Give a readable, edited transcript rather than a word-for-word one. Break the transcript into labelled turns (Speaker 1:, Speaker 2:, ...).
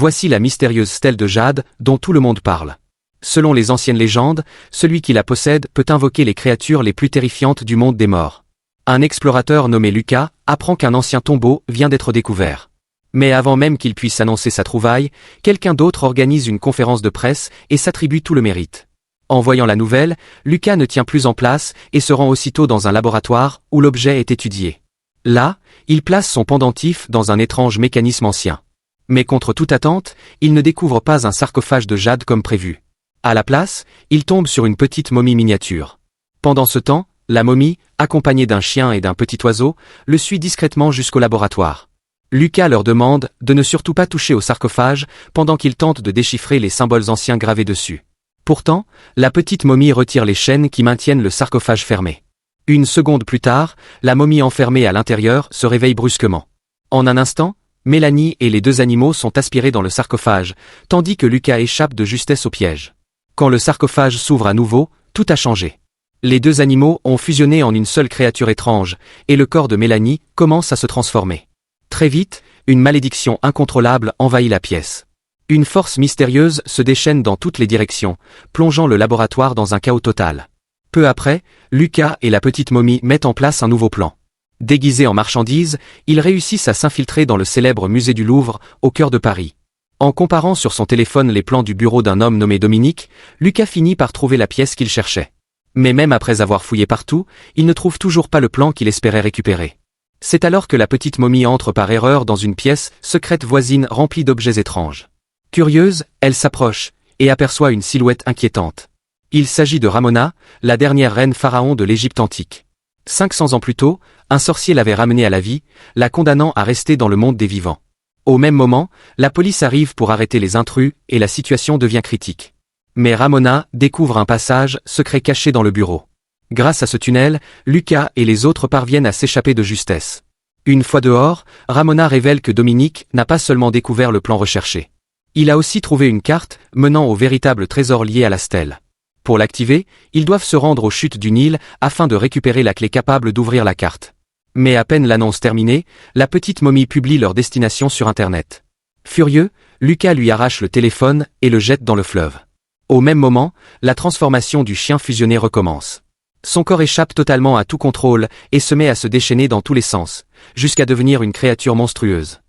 Speaker 1: Voici la mystérieuse stèle de jade dont tout le monde parle. Selon les anciennes légendes, celui qui la possède peut invoquer les créatures les plus terrifiantes du monde des morts. Un explorateur nommé Lucas apprend qu'un ancien tombeau vient d'être découvert. Mais avant même qu'il puisse annoncer sa trouvaille, quelqu'un d'autre organise une conférence de presse et s'attribue tout le mérite. En voyant la nouvelle, Lucas ne tient plus en place et se rend aussitôt dans un laboratoire où l'objet est étudié. Là, il place son pendentif dans un étrange mécanisme ancien. Mais contre toute attente, il ne découvre pas un sarcophage de jade comme prévu. À la place, il tombe sur une petite momie miniature. Pendant ce temps, la momie, accompagnée d'un chien et d'un petit oiseau, le suit discrètement jusqu'au laboratoire. Lucas leur demande de ne surtout pas toucher au sarcophage pendant qu'ils tentent de déchiffrer les symboles anciens gravés dessus. Pourtant, la petite momie retire les chaînes qui maintiennent le sarcophage fermé. Une seconde plus tard, la momie enfermée à l'intérieur se réveille brusquement. En un instant, Mélanie et les deux animaux sont aspirés dans le sarcophage, tandis que Lucas échappe de justesse au piège. Quand le sarcophage s'ouvre à nouveau, tout a changé. Les deux animaux ont fusionné en une seule créature étrange, et le corps de Mélanie commence à se transformer. Très vite, une malédiction incontrôlable envahit la pièce. Une force mystérieuse se déchaîne dans toutes les directions, plongeant le laboratoire dans un chaos total. Peu après, Lucas et la petite momie mettent en place un nouveau plan. Déguisés en marchandises, ils réussissent à s'infiltrer dans le célèbre musée du Louvre, au cœur de Paris. En comparant sur son téléphone les plans du bureau d'un homme nommé Dominique, Lucas finit par trouver la pièce qu'il cherchait. Mais même après avoir fouillé partout, il ne trouve toujours pas le plan qu'il espérait récupérer. C'est alors que la petite momie entre par erreur dans une pièce secrète voisine remplie d'objets étranges. Curieuse, elle s'approche, et aperçoit une silhouette inquiétante. Il s'agit de Ramona, la dernière reine pharaon de l'Égypte antique. 500 ans plus tôt, un sorcier l'avait ramenée à la vie, la condamnant à rester dans le monde des vivants. Au même moment, la police arrive pour arrêter les intrus et la situation devient critique. Mais Ramona découvre un passage secret caché dans le bureau. Grâce à ce tunnel, Lucas et les autres parviennent à s'échapper de justesse. Une fois dehors, Ramona révèle que Dominique n'a pas seulement découvert le plan recherché. Il a aussi trouvé une carte menant au véritable trésor lié à la stèle. Pour l'activer, ils doivent se rendre aux chutes du Nil afin de récupérer la clé capable d'ouvrir la carte. Mais à peine l'annonce terminée, la petite momie publie leur destination sur Internet. Furieux, Lucas lui arrache le téléphone et le jette dans le fleuve. Au même moment, la transformation du chien fusionné recommence. Son corps échappe totalement à tout contrôle et se met à se déchaîner dans tous les sens, jusqu'à devenir une créature monstrueuse.